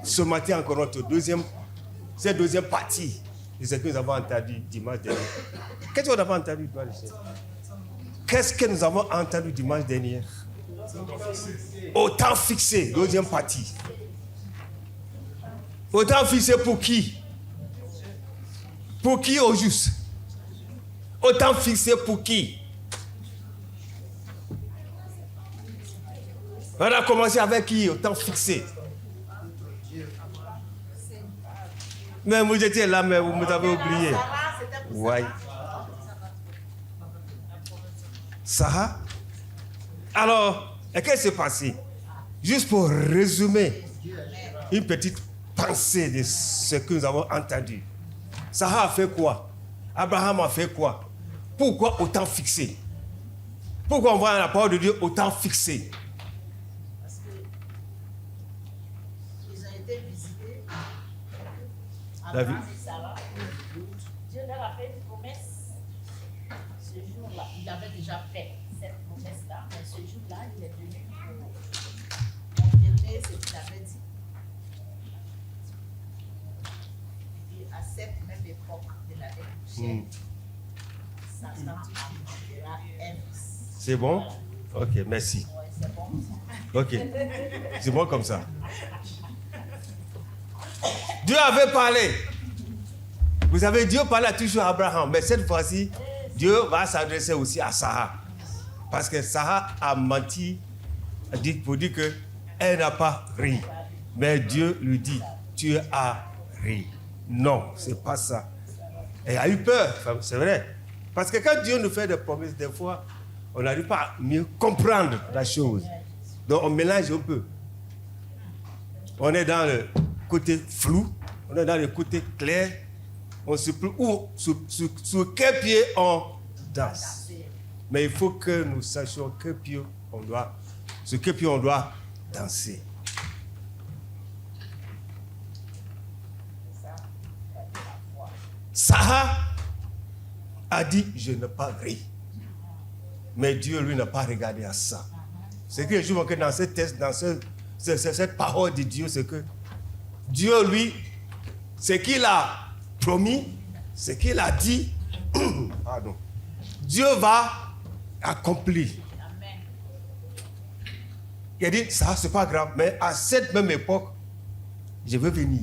ce matin encore cette deuxième partie de ce que nous avons entendu dimanche dernier. Qu'est-ce qu'on a entendu dimanche dernier? Qu'est-ce que nous avons entendu dimanche dernier? Au temps fixé, deuxième partie. Au temps fixé pour qui? Pour qui au juste? Au temps fixé pour qui? On a commencé avec qui au temps fixé? Mais vous étiez là, mais vous m'avez oublié. Oui. Sarah? Alors, qu'est-ce qui s'est passé? Juste pour résumer une petite pensée de ce que nous avons entendu. Sarah a fait quoi? Abraham a fait quoi? Pourquoi au temps fixé? Pourquoi on voit dans la parole de Dieu au temps fixé? Parce qu'ils ont été visités. Abraham et Sarah. Dieu leur a fait une promesse. Ce jour-là, il avait déjà fait cette promesse-là, mais ce jour-là, il est venu pour confirmer ce qu'il avait dit. Et à cette même époque de l'année prochaine, sa statue sera un fils. C'est bon? Ok, merci. Ouais, c'est bon. Ok, c'est bon comme ça. Dieu avait parlé. Vous savez, Dieu parlait toujours à Abraham, mais cette fois-ci, Dieu va s'adresser aussi à Sarah. Parce que Sarah a menti pour dire qu'elle n'a pas ri. Mais Dieu lui dit, tu as ri. Non, c'est pas ça. Elle a eu peur, c'est vrai. Parce que quand Dieu nous fait des promesses, des fois, on n'arrive pas à mieux comprendre la chose. Donc on mélange un peu. On est dans le côté flou, on est dans le côté clair. On ne sait plus où, sur quel pied on danse. Mais il faut que nous sachions sur quel pied on doit danser. Sarah a dit, je n'ai pas ri. Mais Dieu, lui, n'a pas regardé à ça. C'est que je vois que dans ce texte, dans cette parole de Dieu, c'est que Dieu, lui, ce qu'il a promis, ce qu'il a dit, pardon, Dieu va accomplir. Amen. Il a dit, ça, c'est pas grave, mais à cette même époque, je vais venir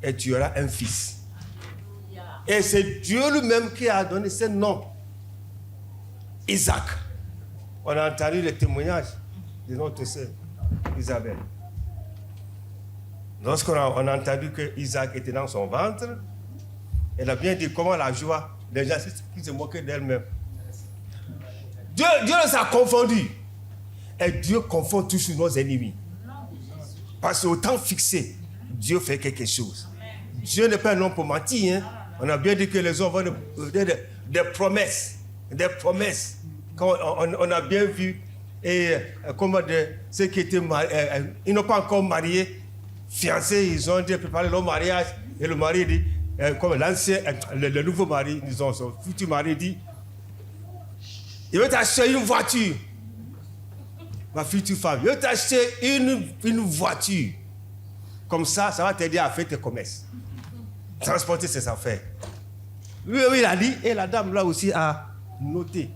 et tu auras un fils. Et c'est Dieu lui-même qui a donné ce nom, Isaac. On a entendu le témoignage de notre sœur Isabelle. Lorsqu'on a entendu que Isaac était dans son ventre, elle a bien dit comment la joie, les gens qui se moquaient d'elle-même. Dieu les a confondus. Et Dieu confond toujours nos ennemis. Parce qu'au temps fixé, Dieu fait quelque chose. Dieu n'est pas un homme pour mentir. Hein? On a bien dit que les hommes vont des promesses. Des promesses. Quand on a bien vu et comment ceux qui étaient mariés, ils n'ont pas encore marié, fiancés, ils ont déjà préparé leur mariage. Et le mari dit, comme l'ancien, le nouveau mari, disons, son futur mari dit, il veut t'acheter une voiture. Ma future femme, il veut t'acheter une voiture. Comme ça va t'aider à faire tes commerces. Transporter ses affaires. Lui, il a dit, et la dame là aussi a noté.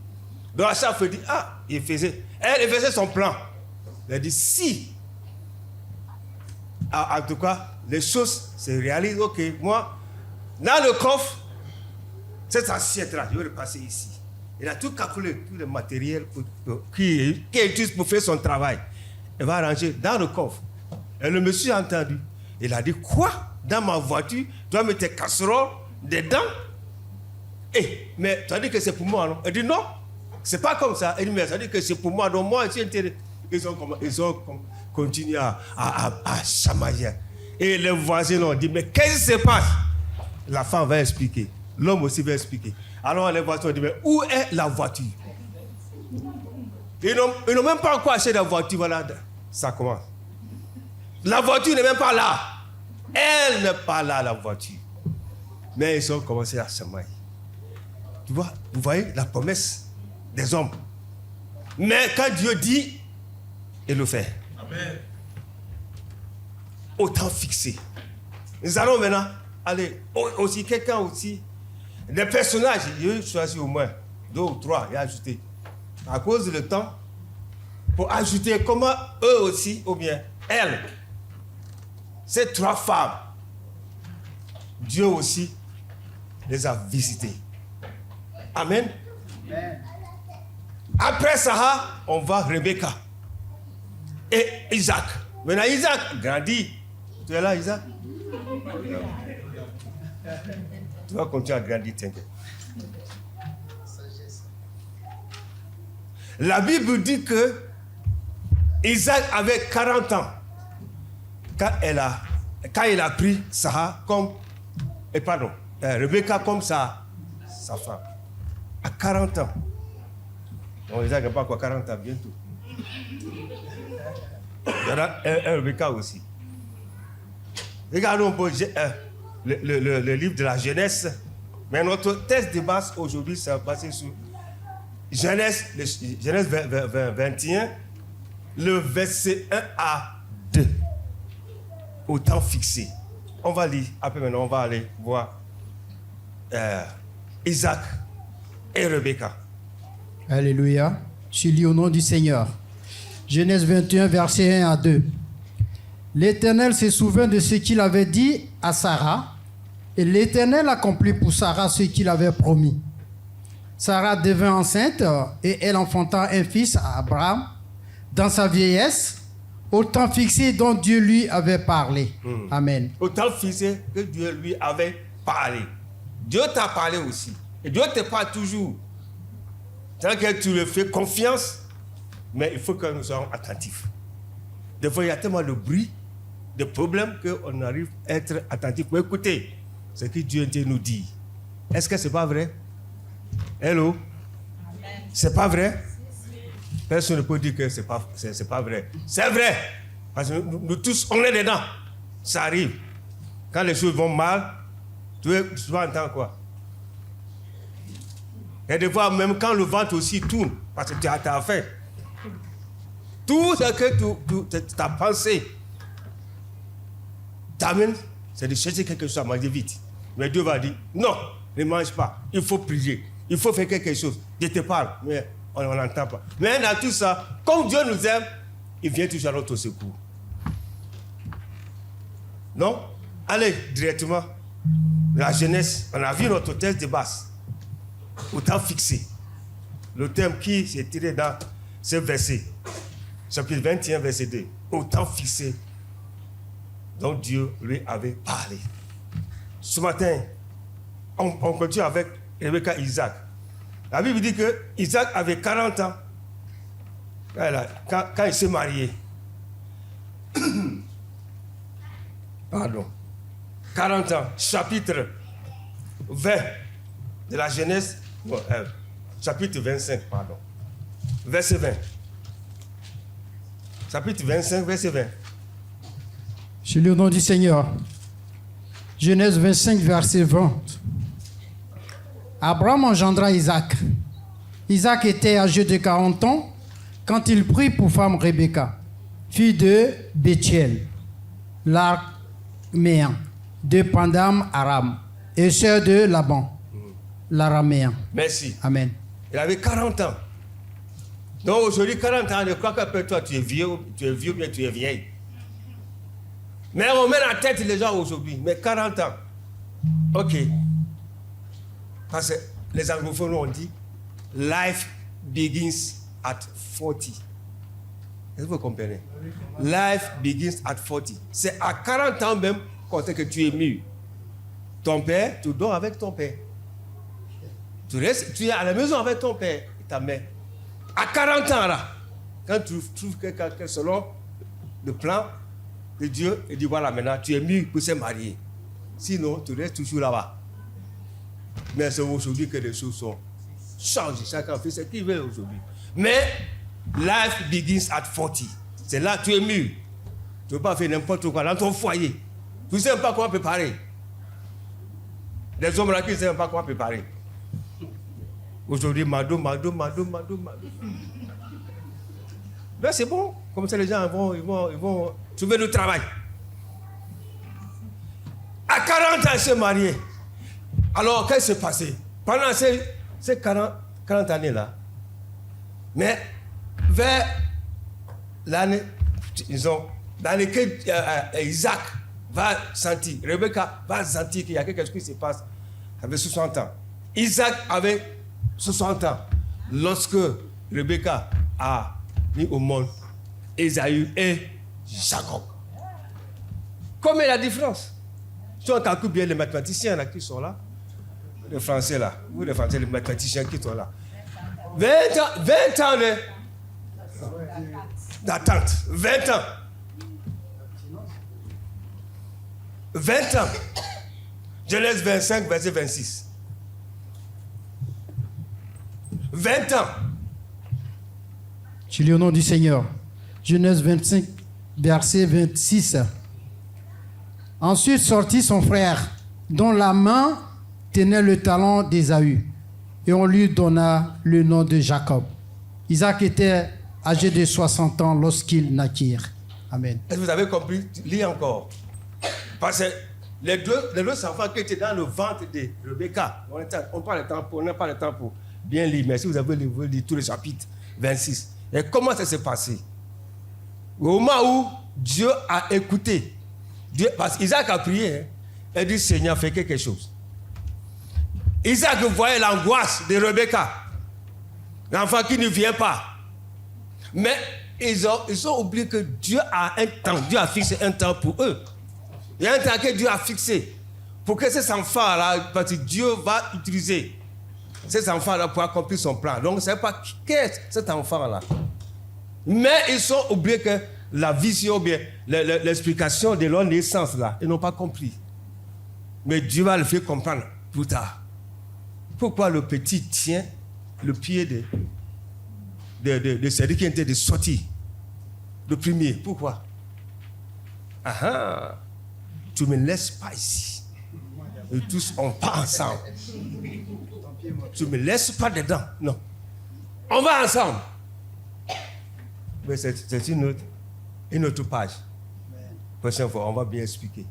Donc à chaque fois, il dit, elle faisait son plan. Elle a dit, si, en tout cas, les choses se réalisent, ok, moi, dans le coffre, cette assiette-là, je vais le passer ici. Il a tout calculé, tout le matériel qui utilise pour faire son travail. Il va ranger dans le coffre. Et le monsieur a entendu. Il a dit, quoi? Dans ma voiture, tu vas mettre tes casseroles dedans? Mais tu as dit que c'est pour moi, non? Il dit, non, c'est pas comme ça. Il dit, mais ça dit que c'est pour moi, donc moi, je suis intéressé. Ils ont continué à chamailler. Et les voisins ont dit, mais qu'est-ce qui se passe? La femme va expliquer. L'homme aussi va expliquer. Alors les voisins ont dit, mais où est la voiture? Ils n'ont même pas encore acheté la voiture. Voilà, ça commence. La voiture n'est même pas là. Elle n'est pas là, la voiture. Mais ils ont commencé à chamailler. Tu vois, vous voyez la promesse des hommes. Mais quand Dieu dit, il le fait. Amen. au temps fixé. Nous allons maintenant aller aussi, quelqu'un aussi, des personnages, j'ai choisi au moins 2 ou 3 et ajouté. À cause du temps, pour ajouter comment eux aussi, ou bien elles, ces 3 femmes, Dieu aussi les a visitées. Amen. Amen. Après Sarah, on voit Rebecca et Isaac. Maintenant, Isaac grandit. Tu es là, Isaac? Tu vas continuer à grandir, t'inquiète. La Bible dit que Isaac avait 40 ans quand il a pris Sarah comme, Rebecca comme sa femme. À 40 ans. Donc Isaac n'a pas quoi 40 ans bientôt. Il y en a un Rebecca aussi. Regardons le livre de la Genèse. Mais notre texte de base aujourd'hui, ça va passer sur Genèse 21, le verset 1 à 2. Au temps fixé. On va lire. Après maintenant, on va aller voir Isaac et Rebecca. Alléluia. Je lis au nom du Seigneur. Genèse 21, verset 1 à 2. L'Éternel se souvint de ce qu'il avait dit à Sarah, et l'Éternel accomplit pour Sarah ce qu'il avait promis. Sarah devint enceinte et elle enfanta un fils à Abraham dans sa vieillesse, au temps fixé dont Dieu lui avait parlé. Amen. Au temps fixé que Dieu lui avait parlé. Dieu t'a parlé aussi. Et Dieu te parle toujours. C'est que tu le fais confiance, mais il faut que nous soyons attentifs. Des fois, il y a tellement de bruit, de problèmes qu'on arrive à être attentif pour écouter ce que Dieu nous dit. Est-ce que ce n'est pas vrai? Hello? C'est pas vrai? Personne ne peut dire que c'est pas vrai. C'est vrai. Parce que nous tous, on est dedans. Ça arrive. Quand les choses vont mal, tu vas entendre quoi? Et des fois, même quand le ventre aussi tourne, parce que tu as affaire. Tout ce que tu as pensé t'amène, c'est de chercher quelque chose à manger vite. Mais Dieu va dire, non, ne mange pas. Il faut prier. Il faut faire quelque chose. Dieu te parle, mais on n'entend pas. Mais dans tout ça, comme Dieu nous aime, il vient toujours à notre secours. Non? Allez directement. La jeunesse, on a vu notre texte de base. Au temps fixé. Le thème qui s'est tiré dans ce verset. Chapitre 21, verset 2. Au temps fixé dont Dieu lui avait parlé. Ce matin, on continue avec Rebecca et Isaac. La Bible dit que Isaac avait 40 ans quand il s'est marié. Pardon. 40 ans. Chapitre 20 de la Genèse. Chapitre 25, pardon. Verset 20. Chapitre 25, verset 20. Je lis au nom du Seigneur. Genèse 25, verset 20. Abraham engendra Isaac. Isaac était âgé de 40 ans quand il prit pour femme Rebecca, fille de Bethuel, l'Araméen, de Pandam Aram, et sœur de Laban, l'Araméen. Merci. Amen. Il avait 40 ans. Donc aujourd'hui, 40 ans, je crois qu'après toi, tu es vieux, mais tu es vieille. Mais on met la tête les gens aujourd'hui, mais 40 ans. Ok. Parce que les anglophones ont dit, life begins at 40. Est-ce que vous comprenez? Life begins at 40. C'est à 40 ans même qu'on sait que tu es mûr. Ton père, tu dors avec ton père. Tu es à la maison avec ton père et ta mère. À 40 ans, là, quand tu trouves quelqu'un selon le plan de Dieu, il dit voilà, maintenant tu es mûr pour se marier. Sinon, tu restes toujours là-bas. Mais c'est aujourd'hui que les choses sont changées. Chacun fait ce qu'il veut aujourd'hui. Mais life begins at 40. C'est là que tu es mûr. Tu ne peux pas faire n'importe quoi dans ton foyer. Tu ne sais même pas comment préparer. Les hommes là qui ne savent pas comment préparer. Aujourd'hui, Mado. Ben c'est bon. Comme ça, les gens ils vont trouver du travail. 40 ans, ils se mariaient. Alors, qu'est-ce qui s'est passé? Pendant ces 40 années-là, mais vers l'année, disons, l'année que Isaac va sentir, Rebecca va sentir qu'il y a quelque chose qui se passe avec 60 ans. Isaac avait 60 ans lorsque Rebecca a mis au monde Ésaü et Jacob. Combien la différence? Si on calcule bien les mathématiciens là, qui sont là, les Français là, vous les Français, les mathématiciens qui sont là. 20 ans d'attente. 20 ans. 20 ans. Genèse 25, verset 26. 20 ans. Tu lis au nom du Seigneur. Genèse 25, verset 26. Ensuite sortit son frère, dont la main tenait le talon d'Ésaü, et on lui donna le nom de Jacob. Isaac était âgé de 60 ans lorsqu'ils naquirent. Amen. Est-ce que vous avez compris? Lis encore. Parce que les deux enfants qui étaient dans le ventre de Rebecca, on n'a pas le temps pour bien lire, mais si vous avez lu tout le chapitre 26. Et comment ça s'est passé? Au moment où Dieu a écouté, parce qu'Isaac a prié, et dit Seigneur, fais quelque chose. Isaac voyait l'angoisse de Rebecca, l'enfant qui ne vient pas. Mais ils ont oublié que Dieu a un temps, Dieu a fixé un temps pour eux. Il y a un temps que Dieu a fixé pour que ces enfants-là, parce que Dieu va utiliser ces enfants-là pour accomplir son plan. Donc, ce n'est pas qui est cet enfant-là. Mais ils ont oublié que la vision, bien, l'explication de leur naissance, là, ils n'ont pas compris. Mais Dieu va le faire comprendre plus tard. Pourquoi le petit tient le pied de celui qui était de sortir, le premier? Pourquoi? Ah, tu ne me laisses pas ici. Et tous, on part ensemble. Tu ne me laisses pas dedans. Non. On va ensemble. Mais c'est une autre page. Prochaine fois, on va bien expliquer.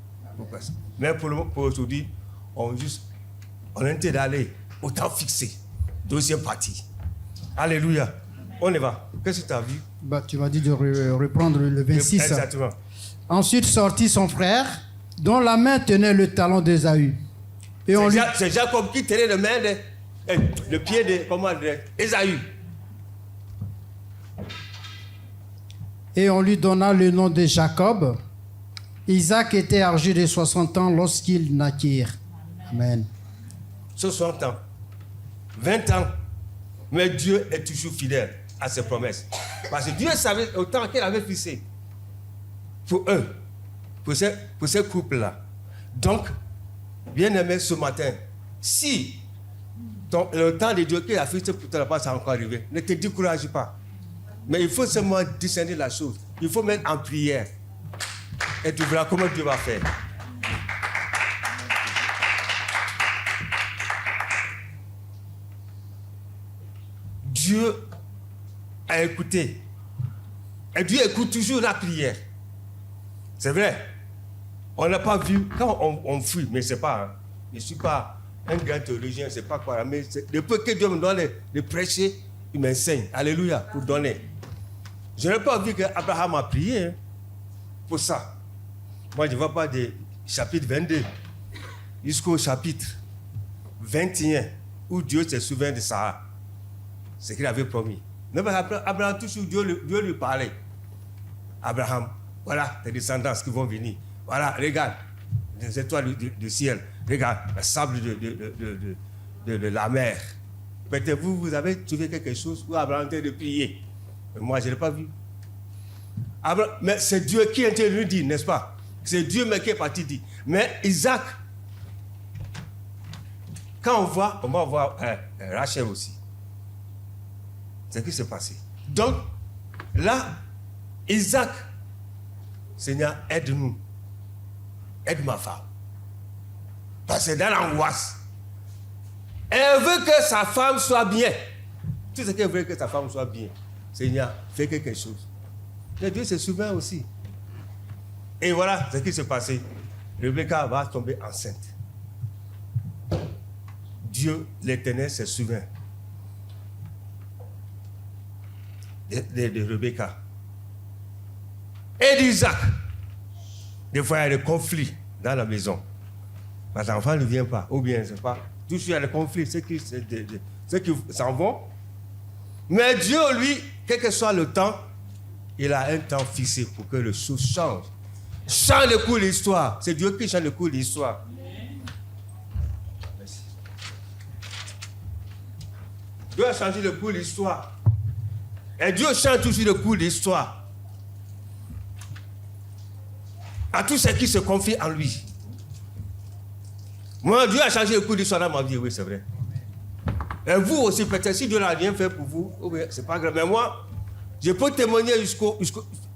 Mais pour aujourd'hui, on est intérêt d'aller au temps fixé. Deuxième partie. Alléluia. On y va. Qu'est-ce que tu as vu? Tu m'as dit de reprendre le 26. Exactement. Ensuite sortit son frère, dont la main tenait le talon d'Ésaü. C'est Jacob qui tenait le pied d'Ésaü. Et on lui donna le nom de Jacob. Isaac était âgé de 60 ans lorsqu'ils naquirent. Amen. 60 ans. 20 ans. Mais Dieu est toujours fidèle à ses promesses. Parce que Dieu savait autant qu'il avait fixé pour eux, pour ce couple-là. Donc, bien-aimé, ce matin, si le temps de Dieu qui a fixé pour toi là-bas, ça encore arrivé, ne te décourage pas. Mais il faut seulement discerner la chose. Il faut mettre en prière. Et tu verras comment Dieu va faire. Dieu a écouté. Et Dieu écoute toujours la prière. C'est vrai. On n'a pas vu, quand on fuit, mais c'est pas, je ne suis pas un grand théologien, c'est pas quoi, mais depuis que Dieu me donne de prêcher, il m'enseigne. Alléluia, pour donner. Je n'ai pas vu qu'Abraham a prié pour ça. Moi, je ne vois pas du chapitre 22 jusqu'au chapitre 21 où Dieu se souvient de Sarah. Ce qu'il avait promis. Mais Abraham, toujours Dieu lui parlait. Abraham, voilà tes descendants qui vont venir. Voilà, regarde les étoiles du ciel. Regarde le sable de la mer. Peut-être vous avez trouvé quelque chose où Abraham était de prier. Mais moi, je ne l'ai pas vu. Mais c'est Dieu qui était lui dit, n'est-ce pas? C'est Dieu qui est parti dire. Mais Isaac, quand on va voir Rachel aussi. C'est ce qui s'est passé. Donc, là, Isaac, Seigneur, aide-nous. Aide ma femme. Parce que dans l'angoisse, elle veut que sa femme soit bien. Tout ce qu'elle veut que sa femme soit bien. Seigneur, fais quelque chose. Mais Dieu se souvient aussi. Et voilà ce qui s'est passé. Rebecca va tomber enceinte. Dieu, l'Éternel, se souvient de Rebecca. Et d'Isaac. Des fois, il y a des conflits dans la maison. Parce que l'enfant ne vient pas. Ou bien, c'est pas. Toujours, il y a des conflits. Ceux qui s'en vont. Mais Dieu, lui, quel que soit le temps, il a un temps fixé pour que les choses changent. Change le cours de l'histoire. C'est Dieu qui change le cours de l'histoire. Merci. Dieu a changé le cours de l'histoire. Et Dieu change toujours le cours de l'histoire. À tous ceux qui se confient en lui. Moi, Dieu a changé le cours de l'histoire dans ma vie, oui, c'est vrai. Et vous aussi, peut-être, si Dieu n'a rien fait pour vous, oui, c'est pas grave. Mais moi, je peux témoigner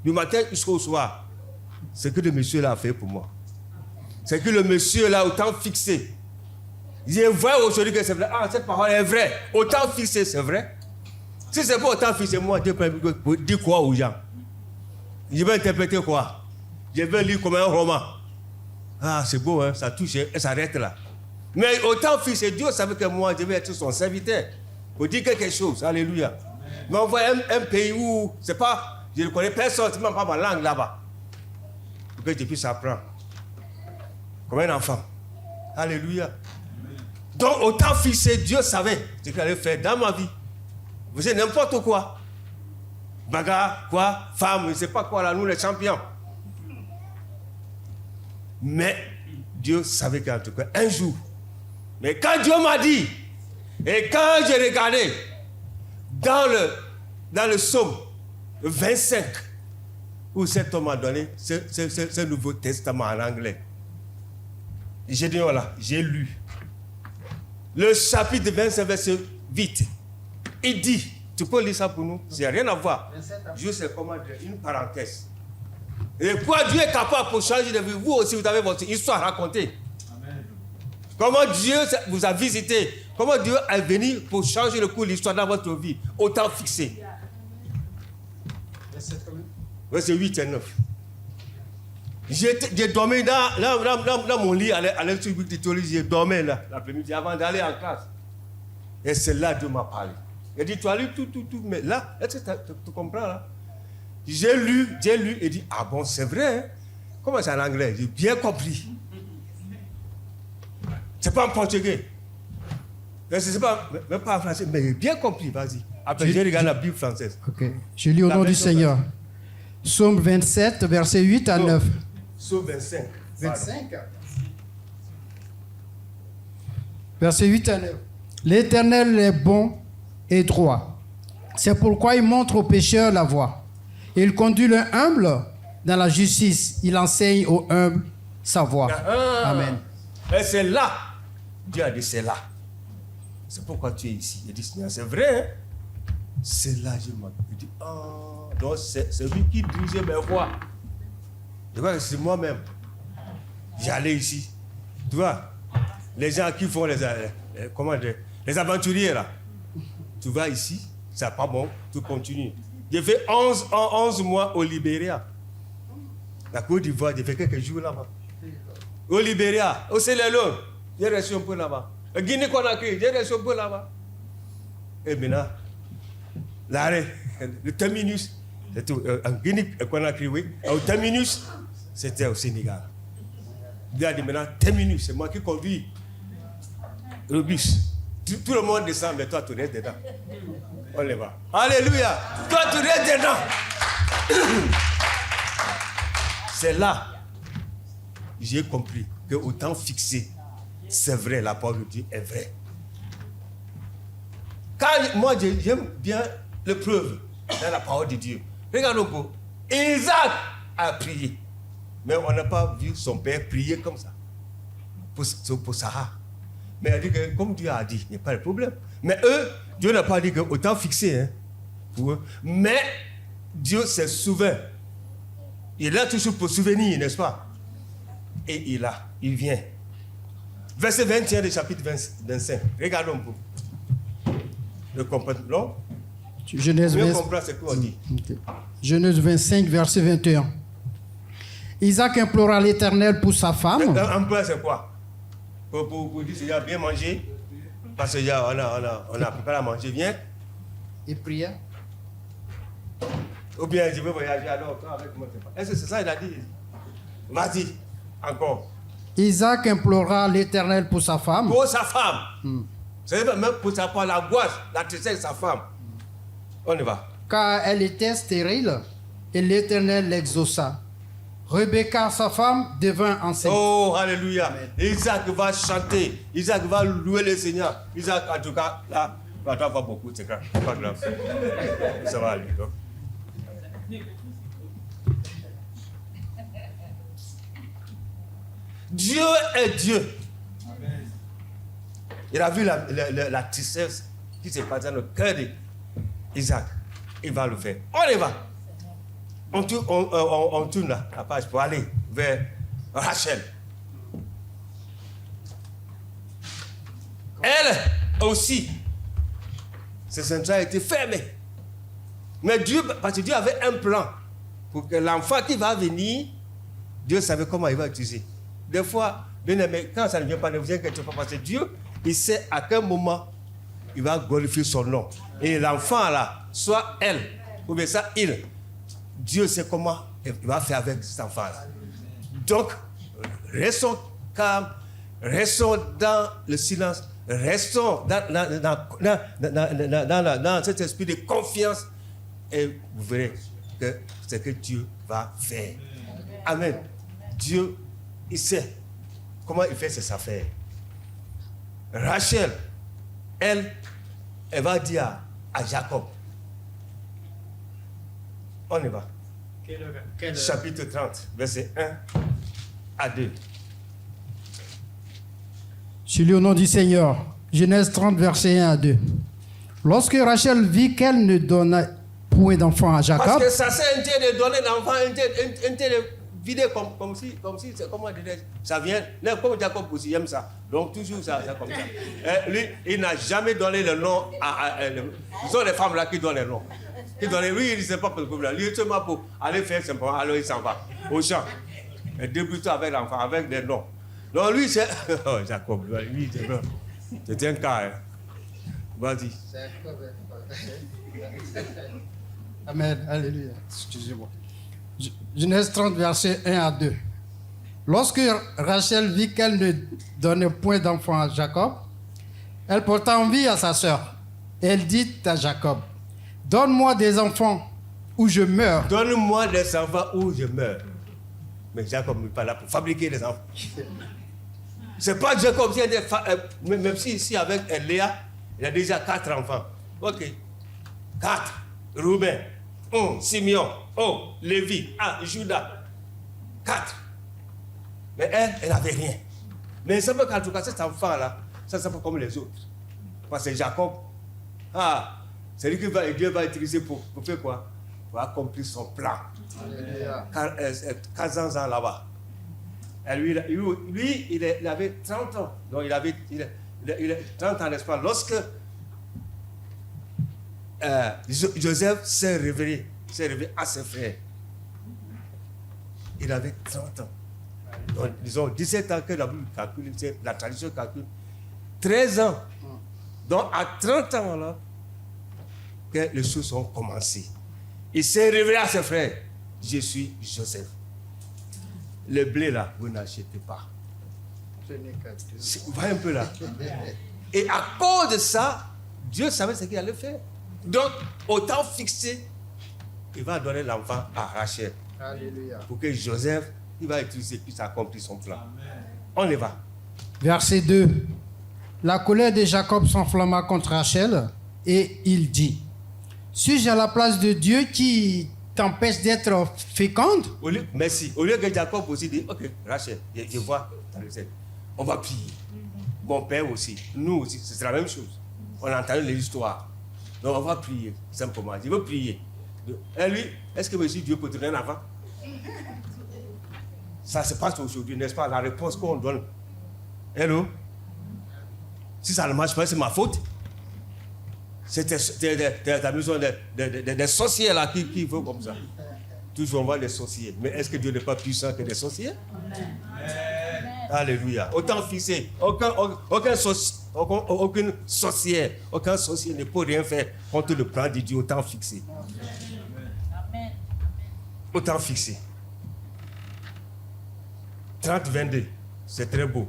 du matin jusqu'au soir. Ce que le monsieur là a fait pour moi. C'est que le monsieur là, au temps fixé. Je vois aujourd'hui que c'est vrai. Ah, cette parole est vraie. Au temps fixé, c'est vrai. Si c'est pas au temps fixé, moi, Dieu peut dire quoi aux gens? Je vais interpréter quoi? Je vais lire comme un roman. Ah, c'est beau, hein? Ça touche et ça arrête là. Mais au temps fixé, Dieu savait que moi, je vais être son serviteur. Pour dire quelque chose. Alléluia. Mais on voit un pays où, c'est pas, je ne connais personne, c'est même pas ma langue là-bas. Pour que je puisse apprendre. Comme un enfant. Alléluia. Donc, au temps fixé, Dieu savait ce qu'il allait faire dans ma vie. Vous savez, n'importe quoi. Bagarre, quoi, femme, je ne sais pas quoi, là, nous les champions. Mais Dieu savait qu'en tout cas, un jour, mais quand Dieu m'a dit, et quand j'ai regardé dans le psaume 25, où cet homme a donné ce Nouveau Testament en anglais, j'ai dit voilà, j'ai lu le chapitre 25, verset 8. Il dit, tu peux lire ça pour nous? Ça n'a rien à voir. Juste comment dire, une parenthèse. Et quoi Dieu est capable pour changer de vie. Vous aussi, vous avez votre histoire à raconter. Amen. Comment Dieu vous a visité. Comment Dieu est venu pour changer le cours de l'histoire dans votre vie. Au temps fixé. Verset 8 et 9. J'ai dormi dans mon lit à l'institut de théologie. J'ai dormi là, l'après-midi, avant d'aller en classe. Et c'est là que Dieu m'a parlé. Il dit, tu as lu tout. Mais là, est-ce que tu comprends là? J'ai lu et dit, ah bon, c'est vrai, hein? Comment c'est en anglais? J'ai bien compris. C'est pas en portugais. C'est pas, même pas en français, mais j'ai bien compris, vas-y. Après, j'ai regardé la Bible française. Ok. Je lis au nom du Seigneur. Psaume 27, versets 8 à 9. Psaume 25. 25. Verset 8 à 9. L'Éternel est bon et droit. C'est pourquoi il montre aux pécheurs la voie. Il conduit le humble dans la justice. Il enseigne aux humbles sa voie. Amen. Et c'est là. Dieu a dit c'est là. C'est pourquoi tu es ici. Il dit Seigneur, c'est vrai. Hein? C'est là que je m'appelle. Il dit donc c'est lui qui dirigeait mes voies. Je vois que c'est moi-même. J'allais ici. Tu vois, les gens qui font les aventuriers là. Tu vas ici, c'est pas bon, tu continues. J'ai fait 11 mois au Libéria. La Côte d'Ivoire, j'ai fait quelques jours là-bas. Au Libéria, au Sierra Leone, j'ai resté un peu là-bas. Au Guinée-Conakry, j'ai resté un peu là-bas. Et maintenant, l'arrêt, le terminus, c'était en Guinée-Conakry, oui. Au terminus, c'était au Sénégal. Il a dit maintenant, terminus, c'est moi qui conduis le bus. Tout le monde descend, mais toi, tu restes dedans. On les va. Alléluia. Toi, tu restes dedans. C'est là que j'ai compris qu'au temps fixé, c'est vrai, la parole de Dieu est vraie. Quand moi, j'aime bien les preuves dans la parole de Dieu. Regarde un peu. Isaac a prié. Mais on n'a pas vu son père prier comme ça. Pour Sarah. Mais il a dit que, comme Dieu a dit, il n'y a pas de problème. Mais eux, Dieu n'a pas dit qu'au temps fixé, hein, pour eux. Mais Dieu se souvient. Il a toujours pour souvenir, n'est-ce pas? Et il vient. Verset 21 du chapitre 25. Regardons un peu. Le comprenons? Genèse 25, verset 21. Isaac implora l'Éternel pour sa femme. Un peu, c'est quoi? Pour dire, Seigneur, bien manger. Parce qu'on a préparé à manger, viens. Et pria. Ou bien je veux voyager, alors toi avec moi, c'est pas. Est-ce que c'est ça il a dit? Vas-y, encore. Isaac implora l'Éternel pour sa femme. Pour sa femme. C'est même pour sa femme, l'angoisse, la tristesse de sa femme. On y va. Car elle était stérile et l'Éternel l'exauça. Rebecca, sa femme, devint enceinte. Oh, alléluia. Isaac va chanter. Isaac va louer le Seigneur. Isaac, en tout cas, là, va avoir beaucoup, c'est grave. C'est pas grave. Ça va aller. Donc. Dieu est Dieu. Il a vu la tristesse qui s'est passée dans le cœur d'Isaac. Il va le faire. On y va. On tourne la page pour aller vers Rachel. Elle aussi, ses entrailles étaient fermées. Mais Dieu, parce que Dieu avait un plan pour que l'enfant qui va venir, Dieu savait comment il va utiliser. Des fois, bien aimé, quand ça ne vient pas, ne vous inquiétez pas, parce que Dieu, il sait à quel moment il va glorifier son nom. Et l'enfant là, soit elle, ou bien ça, il, Dieu sait comment il va faire avec cet enfant-là. Donc, restons calmes, restons dans le silence, restons dans cet esprit de confiance et vous verrez que c'est ce que Dieu va faire. Amen. Dieu, il sait comment il fait ses affaires. Rachel, elle va dire à Jacob. On y va. Chapitre 30, verset 1 à 2. Je lis au nom du Seigneur. Genèse 30, verset 1 à 2. Lorsque Rachel vit qu'elle ne donnait point d'enfant à Jacob. Parce que ça c'est un de donner l'enfant, un de vider comme si c'est comment dire, ça vient. Comme Jacob aussi il aime ça. Donc toujours ça comme ça. Lui, il n'a jamais donné le nom ce sont les femmes là qui donnent les noms. Lui, il ne sait pas pour le problème. Lui, seulement pour aller faire simplement, alors il s'en va au champ. Et débute avec l'enfant, avec des noms. Donc lui, c'est. Oh, Jacob, lui, c'est un cas. Hein. Vas-y. Amen. Alléluia. Excusez-moi. Genèse 30, verset 1 à 2. Lorsque Rachel vit qu'elle ne donnait point d'enfant à Jacob, elle porta envie à sa sœur. Elle dit à Jacob, donne-moi des enfants ou je meurs. Donne-moi des enfants ou je meurs. Mais Jacob n'est pas là pour fabriquer des enfants. C'est pas Jacob, même si ici avec Léa, il a déjà 4 enfants. Ok. 4. Rouben, Simeon, Lévi, Judas. 4. Mais elle n'avait rien. Mais c'est pas qu'en tout cas, cet enfant-là, ça c'est pas comme les autres. Parce que Jacob, c'est lui que Dieu va utiliser pour faire quoi? Pour accomplir son plan. 15 ans là-bas. Et lui, il avait 30 ans. Donc il avait 30 ans, n'est-ce pas? Lorsque Joseph s'est révélé à ses frères, il avait 30 ans. Donc, disons 17 ans que la Bible calcule, la tradition calcule. 13 ans. Donc à 30 ans là, que les choses ont commencé. Il s'est révélé à ses frères. Je suis Joseph. Le blé là, vous n'achetez pas. Vous voyez un peu là. Et à cause de ça, Dieu savait ce qu'il allait faire. Donc, au temps fixé, il va donner l'enfant à Rachel. Alléluia. Pour que Joseph, il va utiliser puis accomplir son plan. Amen. On y va. Verset 2. La colère de Jacob s'enflamma contre Rachel et il dit, suis-je à la place de Dieu qui t'empêche d'être féconde? Merci. Au lieu que Jacob aussi dit, ok, Rachel, je vois, on va prier. Mon père aussi, nous aussi, c'est la même chose. On a entendu les histoires. Donc on va prier, simplement. Je veux prier. Et lui, est-ce que monsieur Dieu peut te donner un enfant? Ça se passe aujourd'hui, n'est-ce pas? La réponse qu'on donne. Hello? Si ça ne marche pas, c'est ma faute. C'est la maison des sorciers là qui font comme ça. Toujours on voit les sorciers. Mais est-ce que Dieu n'est pas puissant que les sorciers? Alléluia. Autant fixé. Aucune sorcière, aucun sorcier ne peut rien faire contre le plan de Dieu. Autant fixé. Amen. Autant fixé. 30-22. C'est très beau.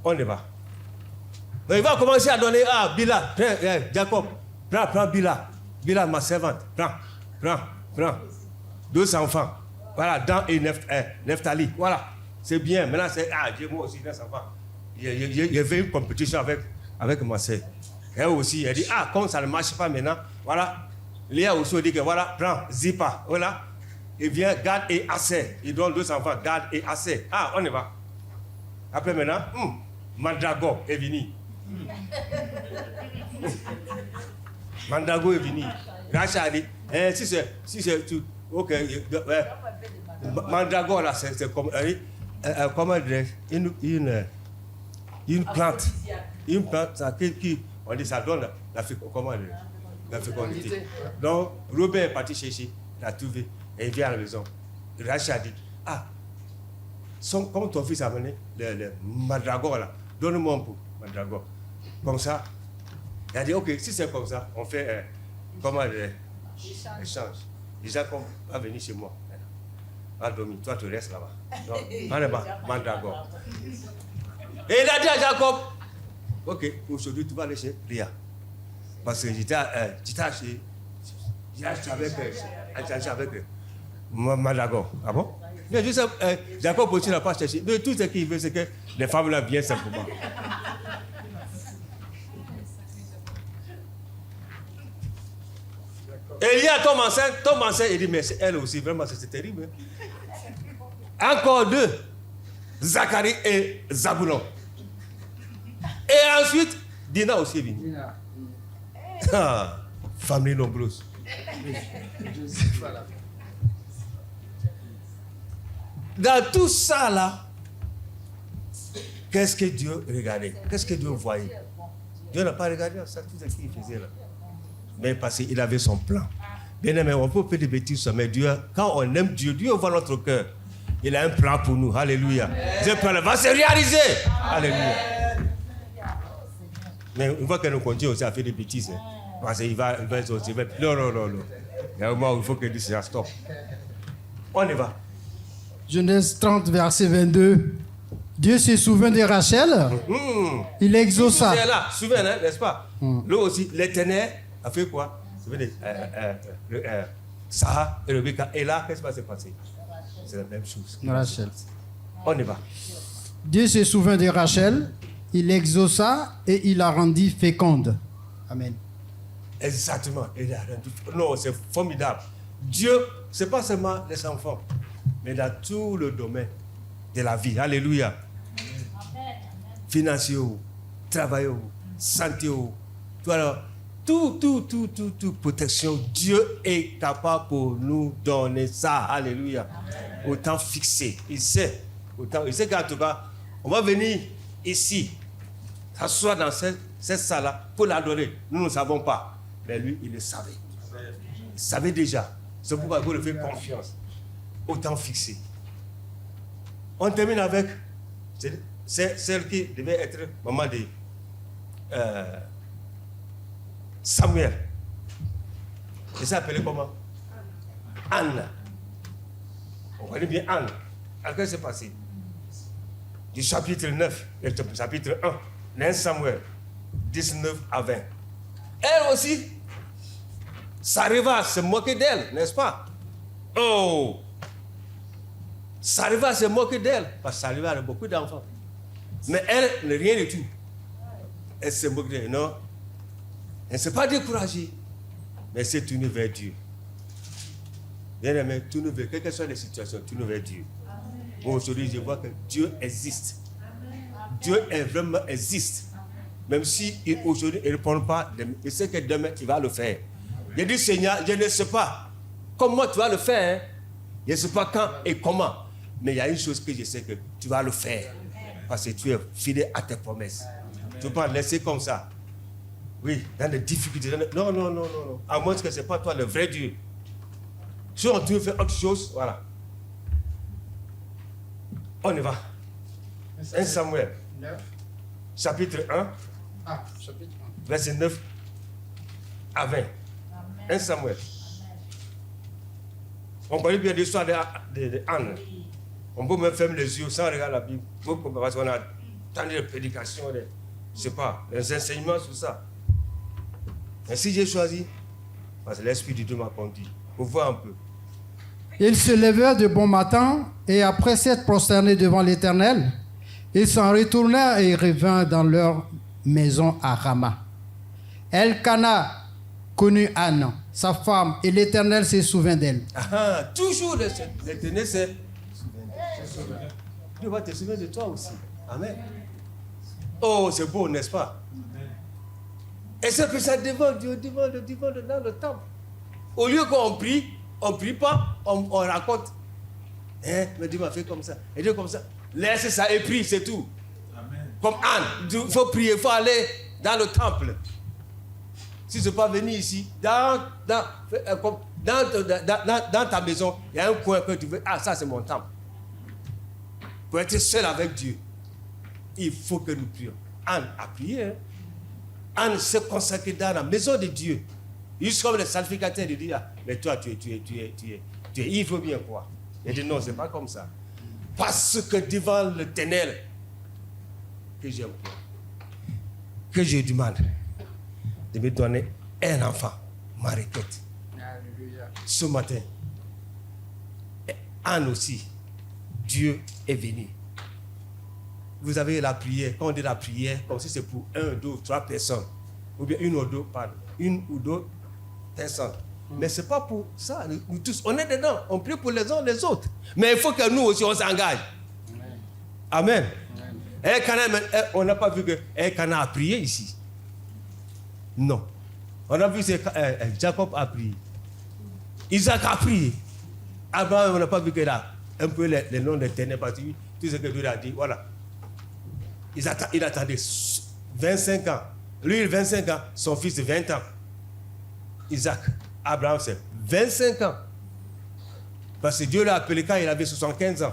On y va. Il va commencer à donner à Bila. Jacob. Prends Bila. Bila, ma servante. Prends. 2 enfants. Voilà, Dan et Nephtali. Voilà. C'est bien. Maintenant, c'est. Dieu, moi aussi, 2 enfants. Il y avait une compétition avec ma soeur. Elle aussi, elle dit, comme ça ne marche pas maintenant, voilà. Léa aussi dit que voilà, prends Zipa. Voilà. Il vient, Gad et Asser. Il donne 2 enfants, Gad et Asser. On y va. Après maintenant, Mandrago est venu. Mandrago est venu. Rachel a dit, si c'est tout, ok. Mandrago là, c'est comme, comment dire, une plante. Une plante, ça, qui, on dit, ça donne la fécondité. Donc, Robert est parti chercher, il a trouvé, et il vient à la maison. Rachel a dit, comme ton fils a amené le mandragore là, donne-moi un peu, mandragore. Comme ça, il a dit, ok, si c'est comme ça, on fait, échange. Jacob va venir chez moi. Va dormir, toi tu restes là-bas. Donc, mandragore. Et il a dit à Jacob, ok, aujourd'hui tu vas aller chez Léa. Parce que j'étais avec mandragore. Ah bon? Mais juste, Jacob aussi n'a pas cherché. Mais tout ce qu'il veut, c'est que les femmes là viennent simplement. Elia tombe enceinte, il dit, mais elle aussi, vraiment, c'est terrible. Encore 2, Zacharie et Zaboulon. Et ensuite, Dina aussi est venue. Famille nombreuse. Dans tout ça là, qu'est-ce que Dieu regardait? Qu'est-ce que Dieu voyait? Dieu n'a pas regardé ça, tout ce qu'il faisait là. Mais parce qu'il avait son plan. Bien aimé, on peut faire des bêtises, mais Dieu, quand on aime Dieu, Dieu voit notre cœur. Il a un plan pour nous. Alléluia. Ce plan va se réaliser. Alléluia. Mais une fois que nous continuons aussi à faire des bêtises, parce qu'il va aussi. Non. Il y a un moment où il faut que Dieu se stoppe. On y va. Genèse 30, verset 22. Dieu se souvint de Rachel. Il exauça. C'est là, souviens, n'est-ce pas? Là aussi, l'Éternel a fait quoi? Sarah et Rebecca. Et là, qu'est-ce qui va se passer? C'est la même chose. Rachel. On y va. Dieu se souvint de Rachel. Il exauça et il la rendit féconde. Amen. Exactement. Non, c'est formidable. Dieu, ce n'est pas seulement les enfants, mais dans tout le domaine de la vie. Alléluia. Financier, travail, santé, tout, protection. Dieu est capable pour nous donner ça. Alléluia. Autant fixé. Il sait qu'en tout cas, on va venir ici, s'asseoir dans cette salle-là pour l'adorer. Nous ne savons pas. Mais lui, il le savait. Il savait déjà. C'est pourquoi il faut lui faire confiance. Autant fixé. On termine avec celle qui devait être maman de Samuel. Il s'est appelé comment? Anne. On connaît bien Anne. Alors qu'est-ce qui s'est passé? Du chapitre 9, chapitre 1, 1 Samuel, 19 à 20. Elle aussi, ça arrive à se moquer d'elle, n'est-ce pas? Oh! Ça arrive à se moquer d'elle, parce que ça arrive à beaucoup d'enfants. Mais elle n'est rien du tout. Elle se moque d'elle, non? Elle ne s'est pas découragée, mais elle s'est tournée vers Dieu. Bien aimé, tournez vers, quelles que soient les situations, tournez vers Dieu. Bon, aujourd'hui, je vois que Dieu existe. Dieu est vraiment existe. Même si aujourd'hui, il ne répond pas, je sais que demain, il va le faire. Je dis, Seigneur, je ne sais pas comment tu vas le faire. Je ne sais pas quand et comment. Mais il y a une chose que je sais que tu vas le faire. Parce que tu es fidèle à tes promesses. Tu ne peux pas laisser comme ça. Oui, dans des difficultés. Non. À moins que ce n'est pas toi le vrai Dieu. Si on veut faire autre chose, voilà. On y va. 1 Samuel, 9. chapitre 1, Ah, chapitre 1. verset 9 à 20. 1 Samuel. On connaît bien l'histoire de Anne. On peut même fermer les yeux sans regarder la Bible. Parce qu'on a tant de prédications, je ne sais pas, les enseignements sur ça. Mais si j'ai choisi, parce que l'Esprit de Dieu m'a conduit, pour voir un peu. Ils se levèrent de bon matin, et après s'être prosternés devant l'Éternel, ils s'en retournèrent et revinrent dans leur maison à Rama. Elkana connut Anne, sa femme, et l'Éternel se souvint d'elle. Toujours l'Éternel, c'est Dieu va te souvenir de toi aussi. Amen. Oh, c'est beau, n'est-ce pas? Et c'est que ça devant Dieu, devant dans le temple. Au lieu qu'on prie, on ne prie pas, on raconte. Mais Dieu m'a fait comme ça. Et Dieu comme ça. Laisse ça et prie, c'est tout. Amen. Comme Anne, il faut prier, il faut aller dans le temple. Si tu ne peux pas venir ici, dans ta maison, il y a un coin que tu veux. Ah, ça c'est mon temple. Pour être seul avec Dieu, il faut que nous prions. Anne a prié. Hein? Anne s'est consacrée dans la maison de Dieu. Juste comme les sacrificateurs de dire, mais toi tu es ivre bien quoi. Il dit non, c'est pas comme ça. Parce que devant l'Éternel, que j'aime, que je demande de me donner un enfant, ma requête. Alléluia. Ce matin, Anne aussi, Dieu est venu. Vous avez la prière, quand on dit la prière, comme si c'est pour 1, 2, 3 personnes, ou bien une ou deux personnes. Mais ce n'est pas pour ça. Nous tous, on est dedans, on prie pour les uns les autres. Mais il faut que nous aussi, on s'engage. Amen. On n'a pas vu que Elkana a prié ici. Non. On a vu que Jacob a prié. Isaac a prié. Abraham, on n'a pas vu que là, un peu les noms des ténèbres, parce que tout ce que Dieu a dit, voilà. Il attendait 25 ans. Lui, 25 ans, son fils, 20 ans. Isaac, Abraham, c'est 25 ans. Parce que Dieu l'a appelé quand il avait 75 ans.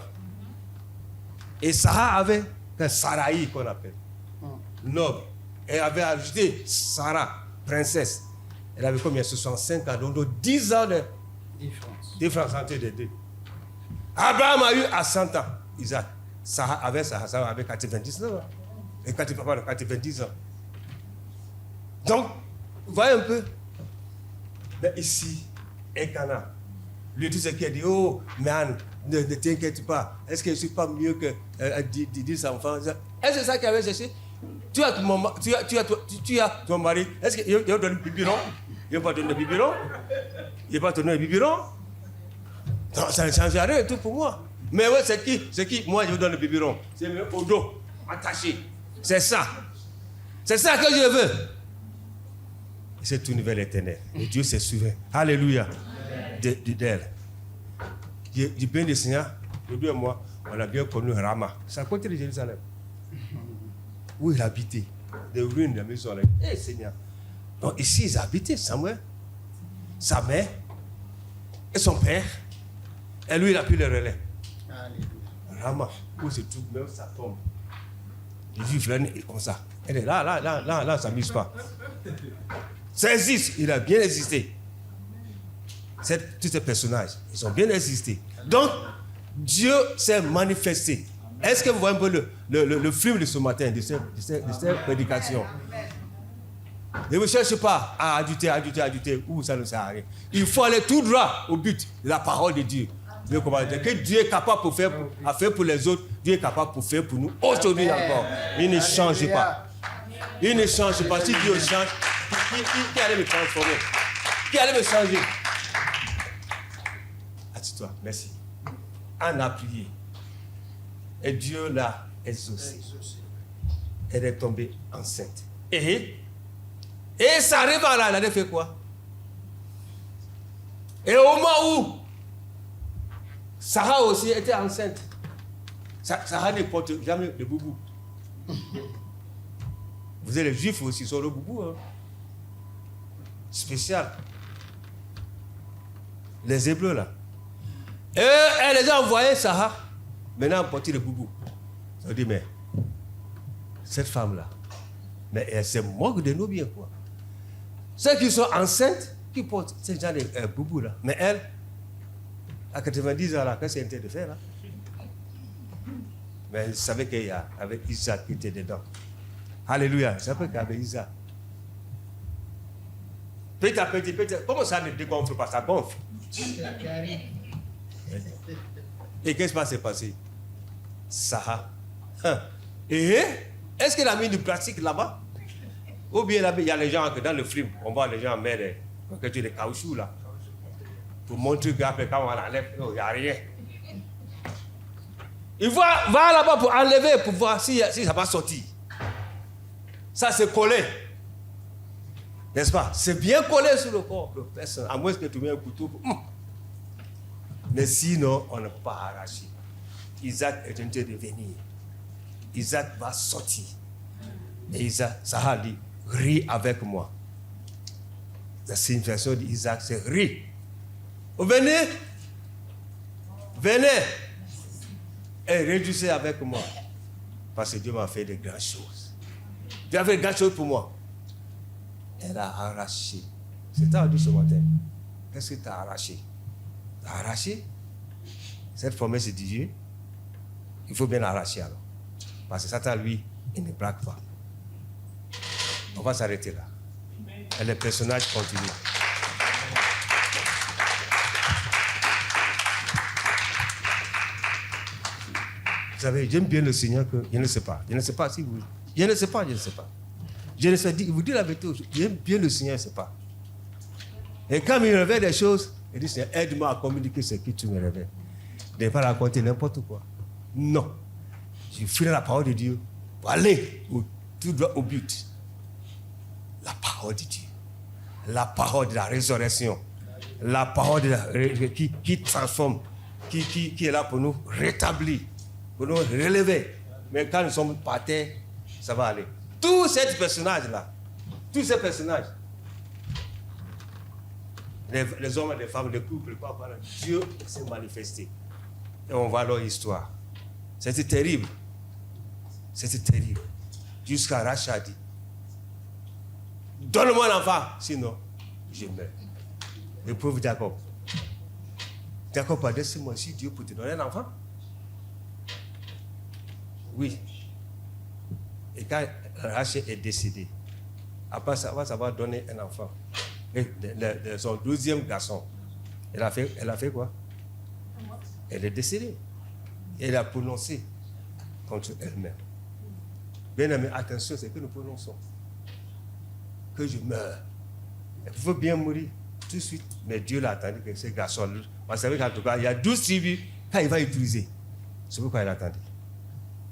Et Sarah avait, Saraï qu'on appelle, noble. Elle avait ajouté Sarah, princesse. Elle avait combien? 65 ans. Donc 10 ans de différence entre les deux. Abraham a eu à 100 ans, Isaac. Sarah avait 99 ans. Et 90 ans. Donc, vous voyez un peu. Mais ici, Elkana, lui, tout ce qui a dit, oh, mais Anne, ne t'inquiète pas. Est-ce que je ne suis pas mieux que 10 enfants? Est-ce que c'est ça qu'il avait cherché? Tu as ton mari. Est-ce qu'il va donner le biberon? Il ne va pas donner le biberon? Il ne va pas donner le biberon? Non, ça ne change rien tout pour moi. Mais ouais, c'est qui? Moi, je vous donne le biberon. C'est au dos, attaché. C'est ça. C'est ça que je veux. C'est tout nouvel éternel. Et Dieu se souvient. Alléluia. D'elle. Du bien du Seigneur, lui et moi, on a bien connu Rama. C'est à côté de Jérusalem. Où il habitait. Des ruines de la maison. Eh Seigneur. Donc ici, ils habitaient, Samuel, sa mère et son père. Et lui, il a pris le relais. Alléluia. Rama, où se trouve même sa tombe. Les Juifs, là, comme ça. Elle est là, ça ne s'amuse pas. Ça existe, il a bien existé. Tous ces personnages, ils ont bien existé. Donc, Dieu s'est manifesté. Est-ce que vous voyez un peu le film de ce matin, de cette prédication? Ne vous cherchez pas à ajouter, où ça ne sert à rien. Il faut aller tout droit au but de la parole de Dieu. Que Dieu est capable de faire pour les autres, Dieu est capable de faire pour nous aujourd'hui encore. Il ne change pas. Il ne change pas. Si Dieu change, qui allait me transformer? Qui allait me changer? Assieds-toi, merci. Anne a prié. Et Dieu l'a exaucée. Elle est tombée enceinte. Et ça arrive là, elle a fait quoi? Et au moment où Sarah aussi était enceinte, Sarah ne porte jamais le boubou. Vous êtes les Juifs aussi, ils sont le boubou. Hein? Spécial. Les Hébreux là. Et elle les a envoyés Sarah. Maintenant, porter le boubou. Ça dit, mais cette femme-là, mais elle se moque de nous bien quoi. Ceux qui sont enceintes, qui portent ce genre de boubou-là. Mais elle, à 90 ans, là, qu'est-ce qu'elle était de faire là? Mais elle savait qu'il y avait Isaac qui était dedans. Alléluia. Elle savait qu'il y avait Isaac. Petit à petit, comment ça ne dégonfle pas? Ça gonfle. Et qu'est-ce qui s'est passé? Sarah. Et est-ce qu'elle a mis du plastique là-bas? Ou bien là-bas, il y a les gens dans le film, on voit les gens mettre des caoutchoucs là. Pour montrer qu'après quand on enlève, il n'y a rien. Il va là-bas pour enlever, pour voir si ça va sortir. Ça c'est collé. N'est-ce pas? C'est bien collé sur le corps de personne, à moins que tu mets un couteau. Mais sinon, on ne peut pas arracher. Isaac est en train de venir. Isaac va sortir. Et Isaac, Sarah dit, ris avec moi. La signification d'Isaac, c'est ris. Venez. Venez. Et réjouissez avec moi. Parce que Dieu m'a fait de grandes choses. Dieu a fait de grandes choses pour moi. Elle a arraché. C'est ça dit ce matin. Qu'est-ce que tu as arraché? Tu as arraché? Cette promesse de Dieu, il faut bien l'arracher alors. Parce que Satan, lui, il ne braque pas. On va s'arrêter là. Et les personnages continuent. Vous savez, j'aime bien le Seigneur que je ne sais pas. Je ne sais pas si vous... Je ne sais pas. Je ne sais pas. Vous dites la vérité. J'aime bien le Seigneur, je ne sais pas. Et quand il révèle des choses, il dit, Seigneur, aide-moi à communiquer ce que tu me révèles. De ne pas raconter n'importe quoi. Non. Je ferai la parole de Dieu pour aller tout droit au but. La parole de Dieu. La parole de la résurrection. La parole qui transforme. Qui est là pour nous rétablir. Pour nous relever. Mais quand nous sommes par terre, ça va aller. Tous ces personnages-là, les hommes et les femmes, les couples, Dieu s'est manifesté. Et on voit leur histoire. C'était terrible. Jusqu'à Rachel dit, donne-moi un enfant, sinon je meurs. Le pauvre Jacob. Jacob a dit, c'est moi si Dieu peut te donner un enfant. Oui. Et quand Rachel est décédée, après ça va donner un enfant. Et son 12e garçon, elle a fait quoi? Elle est décédée. Elle a prononcé contre elle-même. Bien aimé, attention, c'est que nous prononçons. Que je meurs. Il faut bien mourir tout de suite. Mais Dieu l'a attendu que ce garçon, vous savez qu'en tout cas, il y a 12 tribus, quand il va utiliser. C'est pourquoi il a attendu.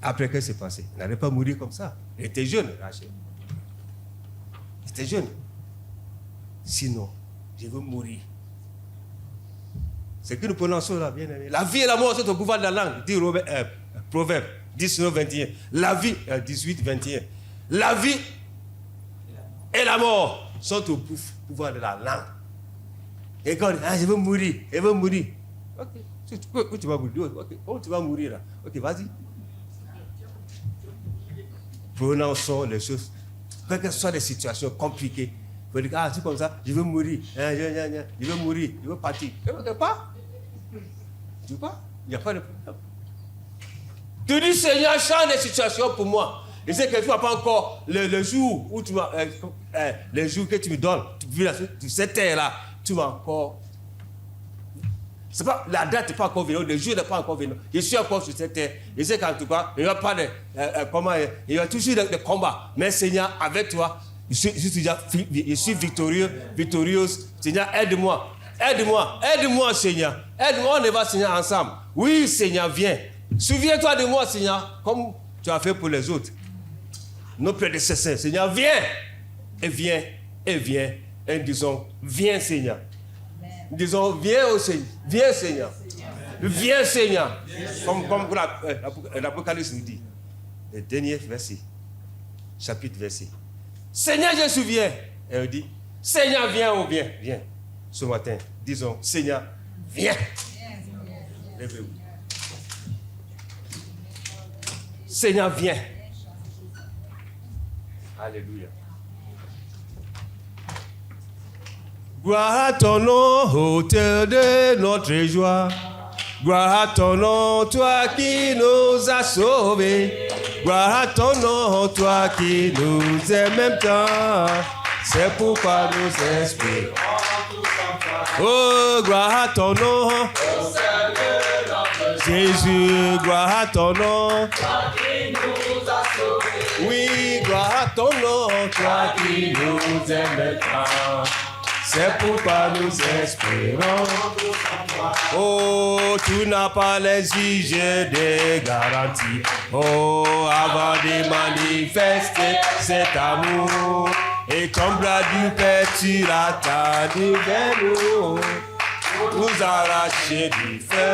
Après, qu'est-ce qui s'est passé? Il n'allait pas mourir comme ça. Il était jeune, Rachel. Il était jeune. Sinon, je veux mourir. C'est que nous prononçons là, bien aimé. La vie et la mort sont au pouvoir de la langue, dit Proverbe 19, 21. La vie, 18, 21. La vie et la mort sont au pouvoir de la langue. Et quand je veux mourir, Ok, où tu vas mourir? Okay. Où tu vas mourir là? Ok, vas-y. Prononçons les choses. Quelles que soient les situations compliquées. Vous dites, c'est comme ça, je veux mourir. Je veux mourir, je veux partir. Tu ne veux pas? Tu veux pas? Il n'y a pas de problème. Tu dis, Seigneur, change les situations pour moi. Je sais que tu n'as pas encore le jour où tu m'as, les jours que tu me donnes, tu cette terre-là, tu m'as encore. C'est pas, la date n'est pas encore venue, le jour n'est pas encore venu. Je suis encore sur cette terre. Je sais qu'en tout cas, il n'y a pas de il y a toujours des combats. Mais Seigneur, avec toi, je suis victorieuse. Seigneur, aide-moi. Aide-moi, Seigneur. Aide-moi, on va, Seigneur, ensemble. Oui, Seigneur, viens. Souviens-toi de moi, Seigneur, comme tu as fait pour les autres. Nos prédécesseurs. Seigneur, viens. Et viens. Et disons, viens, Seigneur. Disons, viens au Seigneur. Viens, Seigneur. Viens, Seigneur. Comme l'Apocalypse nous dit. Le dernier verset. Chapitre verset. Seigneur, je souviens. Et on dit, Seigneur, viens. Ce matin, disons, Seigneur, viens. Lèvez-vous. Seigneur, viens. Alléluia. Gloire à ton nom, auteur de notre joie. Gloire à ton nom, toi qui nous as sauvés. Gloire à ton nom, toi qui nous aimes même temps. C'est pourquoi nous espérons. Oh, gloire à ton nom. Jésus, gloire à ton nom. Oui, gloire à ton nom, toi qui nous aimes tant. C'est pourquoi nous espérons. Oh, tu n'as pas l'exigé des garanties. Oh, avant de manifester cet amour. Et comme bras du Père, tu l'as tendu vers nous. Nous arracher du feu.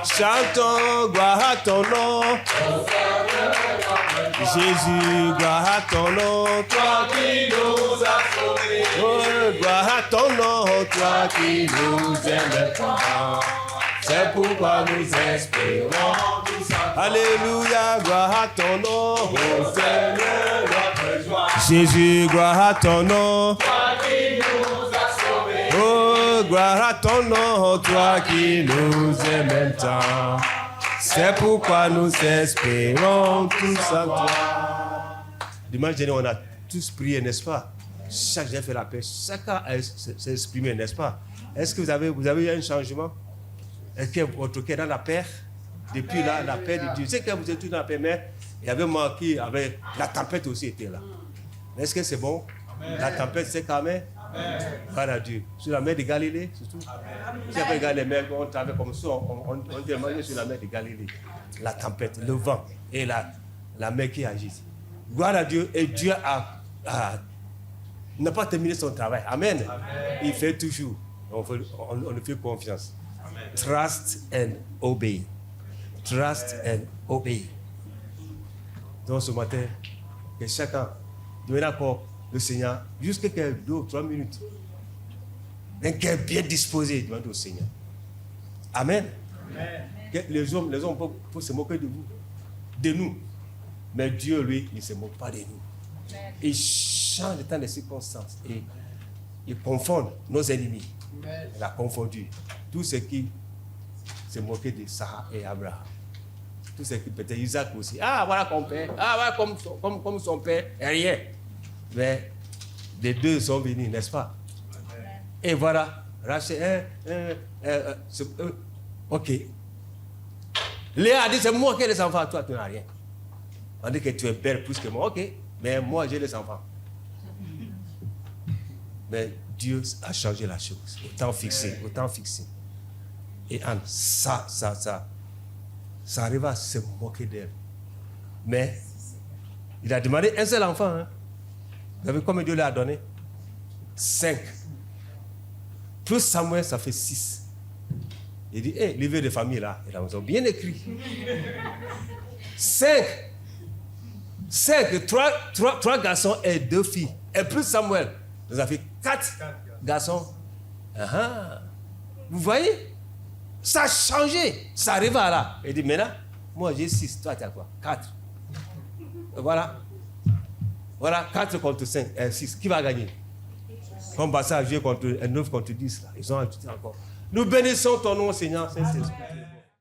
Chantons, gloire à ton nom. Jésus, gloire à ton nom, toi qui nous as sauvés. Oh, gloire à ton nom, toi qui nous aimes tant. C'est pourquoi nous espérons. Alléluia, gloire à ton nom, oh Seigneur, notre joie. Jésus, gloire à ton nom, toi qui nous as sauvés. Oh, gloire à ton nom, toi qui nous aimes tant. C'est pourquoi nous espérons tous en toi. Dimanche dernier, on a tous prié, n'est-ce pas? Chacun a fait la paix, chacun s'est exprimé, n'est-ce pas? Est-ce que vous avez eu un changement? Est-ce que votre cœur est dans la paix? Depuis là, la paix de Dieu. C'est que vous êtes tous dans la paix, mais il y avait manqué, la tempête aussi était là. Est-ce que c'est bon? Amen. La tempête s'est calmée? Voilà Dieu. Sur la mer de Galilée, surtout. Si après regarde les mers, on travaille comme ça, on demandait sur la mer de Galilée. La tempête, le vent et la mer qui agit. Gloire à Dieu, et Dieu n'a pas terminé son travail. Amen. Amen. Il fait toujours. On lui fait confiance. Amen. Trust and obey. Trust and obey. Donc ce matin, que chacun, de d'accord, le Seigneur, jusqu'à 2 ou 3 minutes, un cœur bien disposé, demande au Seigneur. Amen. Amen. Les hommes peuvent se moquer de vous, de nous. Mais Dieu, lui, il ne se moque pas de nous. Amen. Il change le temps des circonstances et il confond nos ennemis. Amen. Il a confondu tous ceux qui se moquaient de Sarah et Abraham. Tous ceux qui peut-être Isaac aussi. Ah, voilà comme père. Ah, voilà comme son père. Et rien. Mais les deux sont venus, n'est-ce pas? Amen. Et voilà, Rachel, ok. Léa a dit, c'est moi qui ai les enfants, toi tu n'as rien. On dit que tu es belle plus que moi, ok, mais moi j'ai les enfants. Mais Dieu a changé la chose, autant fixé. Et Anne, ça arrive à se moquer d'elle. Mais il a demandé un seul enfant, hein. Vous savez combien Dieu lui a donné? 5. Plus Samuel, ça fait 6. Il dit, livre de famille là, ils ont bien écrit. 5, 3 garçons et 2 filles. Et plus Samuel, nous avons fait 4 garçons. Vous voyez? Ça a changé. Ça arrive à là. Il dit, maintenant, moi j'ai 6, toi tu as quoi? 4. Voilà, 4 contre 5, 6. Qui va gagner? Comme Bassa a joué contre 9 contre 10. Là. Ils ont ajouté encore. Nous bénissons ton nom, Seigneur. Saint-Esprit.